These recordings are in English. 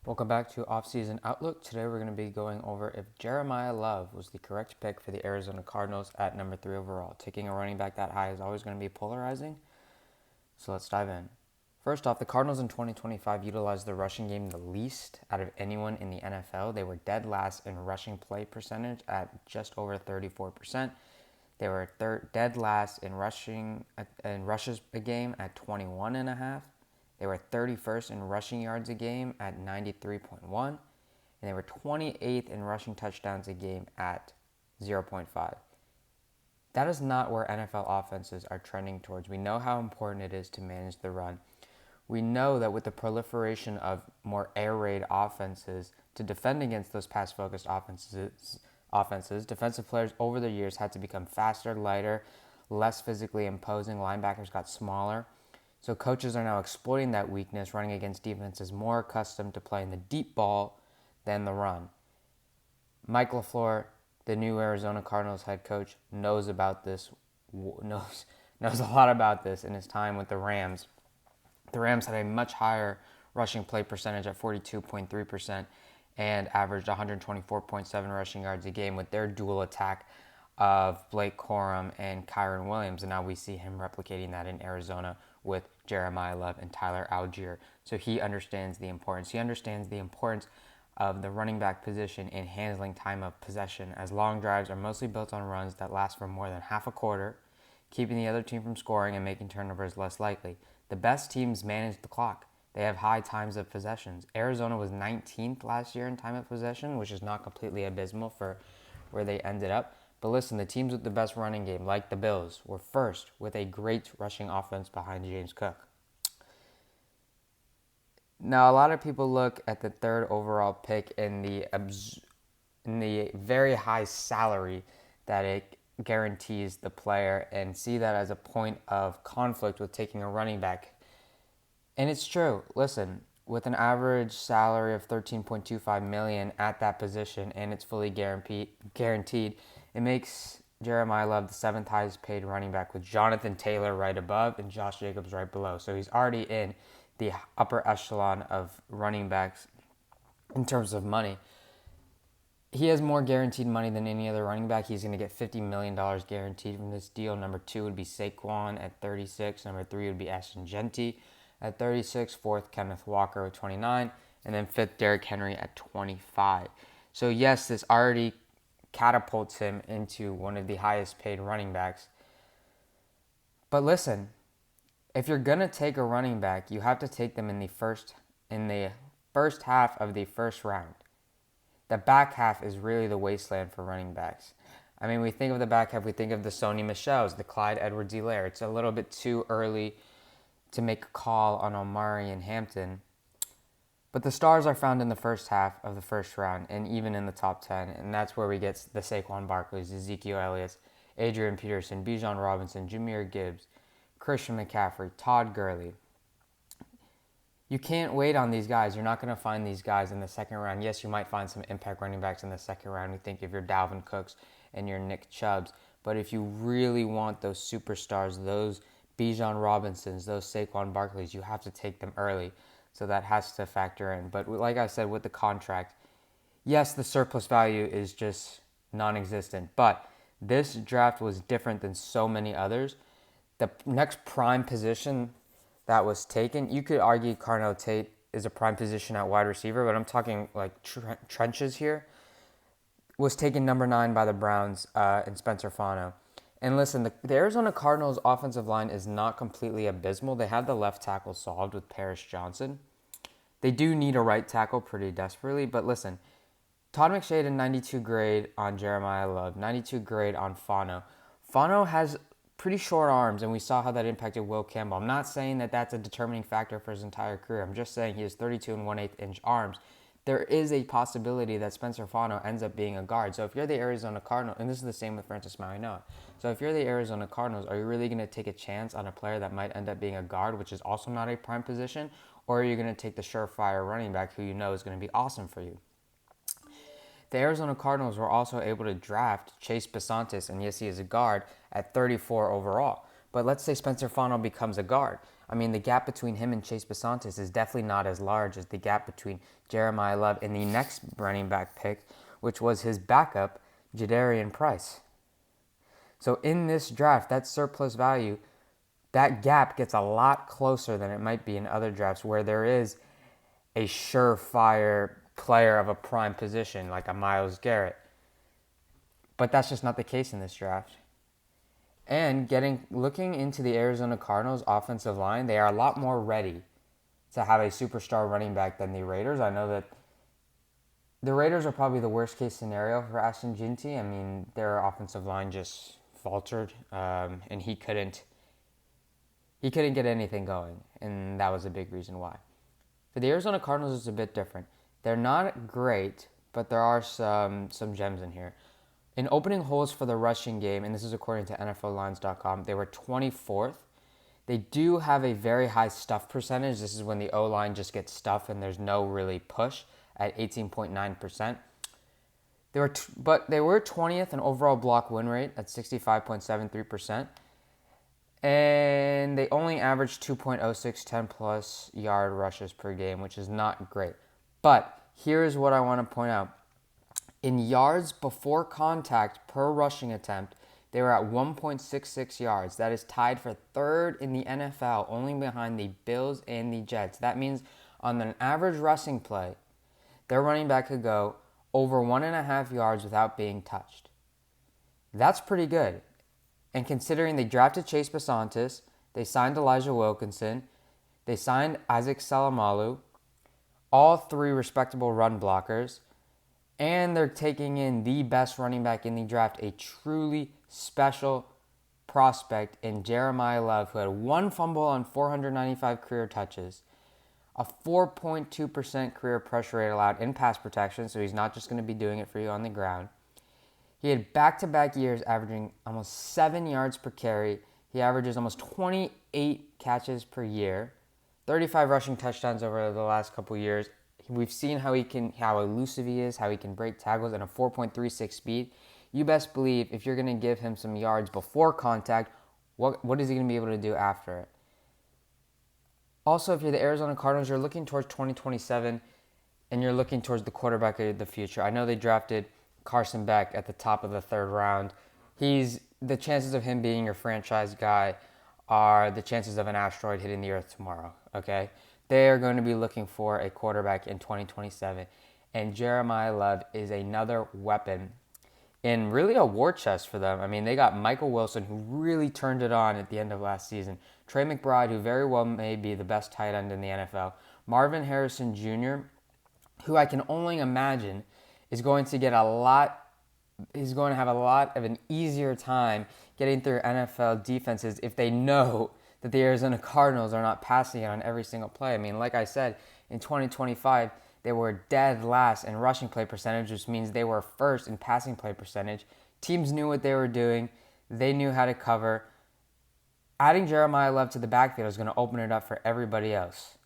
Welcome back to Offseason Outlook. Today we're going to be going over if Jeremiyah Love was the correct pick for the Arizona Cardinals at number 3 overall. Taking a running back that high is always going to be polarizing, so let's dive in. First off, the Cardinals in 2025 utilized the rushing game the least out of anyone in the NFL. They were dead last in rushing play percentage at just over 34%. They were dead last in rushes a game at 21.5. They were 31st in rushing yards a game at 93.1, and they were 28th in rushing touchdowns a game at 0.5. That is not where NFL offenses are trending towards. We know how important it is to manage the run. We know that with the proliferation of more air raid offenses to defend against those pass-focused offenses, defensive players over the years had to become faster, lighter, less physically imposing. Linebackers got smaller. So coaches are now exploiting that weakness, running against defenses more accustomed to playing the deep ball than the run. Mike LaFleur, the new Arizona Cardinals head coach, knows about this, knows a lot about this in his time with the Rams. The Rams had a much higher rushing play percentage at 42.3% and averaged 124.7 rushing yards a game with their dual attack of Blake Corum and Kyren Williams. And now we see him replicating that in Arizona with Jeremiyah Love and Tyler Algier. So he understands the importance. He understands the importance of the running back position in handling time of possession, as long drives are mostly built on runs that last for more than half a quarter, keeping the other team from scoring and making turnovers less likely. The best teams manage the clock. They have high times of possessions. Arizona was 19th last year in time of possession, which is not completely abysmal for where they ended up. But listen, the teams with the best running game, like the Bills, were first with a great rushing offense behind James Cook. Now, a lot of people look at the third overall pick in the very high salary that it guarantees the player and see that as a point of conflict with taking a running back. And it's true. Listen, with an average salary of $13.25 million at that position and it's fully guaranteed, it makes Jeremiyah Love the 7th highest paid running back, with Jonathan Taylor right above and Josh Jacobs right below. So he's already in the upper echelon of running backs in terms of money. He has more guaranteed money than any other running back. He's going to get $50 million guaranteed from this deal. Number 2 would be Saquon at 36. Number 3 would be Ashton Jeanty at 36. 4th, Kenneth Walker with 29. And then 5th, Derrick Henry at 25. So yes, this already catapults him into one of the highest paid running backs. But listen, if you're going to take a running back, you have to take them in the first half of the first round. The back half is really the wasteland for running backs. I mean, we think of the back half, we think of the Sony Michels, the Clyde Edwards-Helaire. It's a little bit too early to make a call on Omari and Hampton. But the stars are found in the first half of the first round and even in the top 10. And that's where we get the Saquon Barkleys, Ezekiel Elliott, Adrian Peterson, Bijan Robinson, Jahmyr Gibbs, Christian McCaffrey, Todd Gurley. You can't wait on these guys. You're not going to find these guys in the second round. Yes, you might find some impact running backs in the second round. We think of your Dalvin Cooks and your Nick Chubbs. But if you really want those superstars, those Bijan Robinsons, those Saquon Barkleys, you have to take them early. So that has to factor in. But like I said, with the contract, yes, the surplus value is just non-existent. But this draft was different than so many others. The next prime position that was taken, you could argue Carnell Tate is a prime position at wide receiver, but I'm talking like trenches here, was taken number 9 by the Browns in Spencer Fano. And listen, the Arizona Cardinals offensive line is not completely abysmal. They have the left tackle solved with Paris Johnson. They do need a right tackle pretty desperately, but listen, Todd McShay 92 grade on Jeremiyah Love, 92 grade on Fano. Fano has pretty short arms, and we saw how that impacted Will Campbell. I'm not saying that that's a determining factor for his entire career. I'm just saying he has 32 and 1/8 inch arms. There is a possibility that Spencer Fano ends up being a guard. So if you're the Arizona Cardinals, and this is the same with Francis Mariano. So if you're the Arizona Cardinals, are you really going to take a chance on a player that might end up being a guard, which is also not a prime position? Or are you going to take the surefire running back who you know is going to be awesome for you? The Arizona Cardinals were also able to draft Chase Besantis, and yes, he is a guard, at 34 overall. But let's say Spencer Fano becomes a guard. I mean, the gap between him and Chase Besantis is definitely not as large as the gap between Jeremiyah Love and the next running back pick, which was his backup, Jadarian Price. So in this draft, that surplus value, that gap gets a lot closer than it might be in other drafts where there is a surefire player of a prime position like a Myles Garrett. But that's just not the case in this draft. And looking into the Arizona Cardinals offensive line, they are a lot more ready to have a superstar running back than the Raiders. I know that the Raiders are probably the worst case scenario for Ashton Jeanty. I mean, their offensive line just faltered, and he couldn't get anything going, and that was a big reason why. For the Arizona Cardinals, it's a bit different. They're not great, but there are some gems in here. In opening holes for the rushing game, and this is according to NFLlines.com, they were 24th. They do have a very high stuff percentage. This is when the O-line just gets stuffed and there's no really push at 18.9%. But they were 20th in overall block win rate at 65.73%. And they only averaged 2.06 10-plus yard rushes per game, which is not great. But here's what I want to point out. In yards before contact per rushing attempt, they were at 1.66 yards. That is tied for third in the NFL, only behind the Bills and the Jets. That means on an average rushing play, their running back could go over 1.5 yards without being touched. That's pretty good. And considering they drafted Chase Besantis, they signed Elijah Wilkinson, they signed Isaac Salamalu, all three respectable run blockers, and they're taking in the best running back in the draft, a truly special prospect in Jeremiyah Love, who had one fumble on 495 career touches, a 4.2% career pressure rate allowed in pass protection, so he's not just going to be doing it for you on the ground. He had back-to-back years averaging almost 7 yards per carry. He averages almost 28 catches per year, 35 rushing touchdowns over the last couple years. We've seen how elusive he is, how he can break tackles, and a 4.36 speed. You best believe if you're going to give him some yards before contact, what is he going to be able to do after it? Also, if you're the Arizona Cardinals, you're looking towards 2027, and you're looking towards the quarterback of the future. I know they drafted Carson Beck at the top of the third round. The chances of him being your franchise guy are the chances of an asteroid hitting the earth tomorrow, okay? They are going to be looking for a quarterback in 2027, and Jeremiyah Love is another weapon in really a war chest for them. I mean, they got Michael Wilson, who really turned it on at the end of last season, Trey McBride, who very well may be the best tight end in the NFL, Marvin Harrison Jr., who I can only imagine is going to have a lot of an easier time getting through NFL defenses if they know that the Arizona Cardinals are not passing it on every single play. I mean, like I said, in 2025, they were dead last in rushing play percentage, which means they were first in passing play percentage. Teams knew what they were doing. They knew how to cover. Adding Jeremiyah Love to the backfield is going to open it up for everybody else.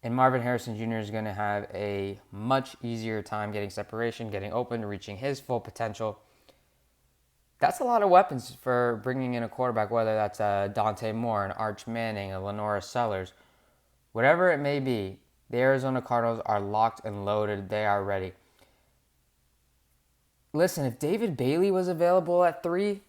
And Marvin Harrison Jr. is going to have a much easier time getting separation, getting open, reaching his full potential. That's a lot of weapons for bringing in a quarterback, whether that's a Dante Moore, an Arch Manning, a Lenora Sellers. Whatever it may be, the Arizona Cardinals are locked and loaded. They are ready. Listen, if David Bailey was available at 3,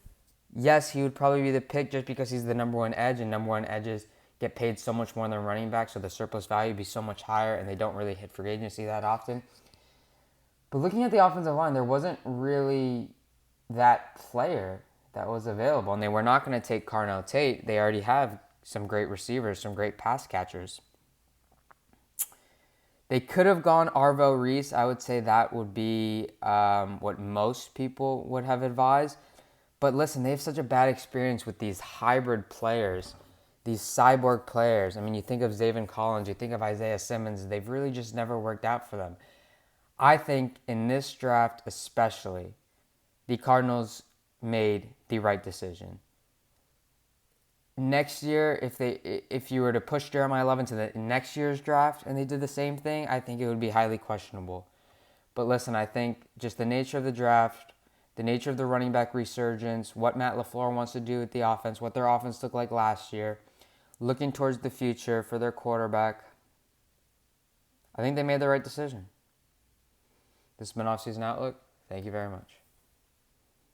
yes, he would probably be the pick just because he's the number one edge, and number one edges get paid so much more than running backs, so the surplus value would be so much higher, and they don't really hit free agency that often. But looking at the offensive line, there wasn't really that player that was available, and they were not going to take Carnell Tate. They already have some great receivers, some great pass catchers. They could have gone Arvo Reese. I would say that would be what most people would have advised. But listen, they have such a bad experience with these hybrid players, these cyborg players. I mean, you think of Zaven Collins, you think of Isaiah Simmons. They've really just never worked out for them. I think in this draft especially, the Cardinals made the right decision. Next year, if you were to push Jeremiyah Love into the next year's draft and they did the same thing, I think it would be highly questionable. But listen, I think just the nature of the draft, the nature of the running back resurgence, what Matt LaFleur wants to do with the offense, what their offense looked like last year, looking towards the future for their quarterback, I think they made the right decision. This has been Offseason Outlook. Thank you very much.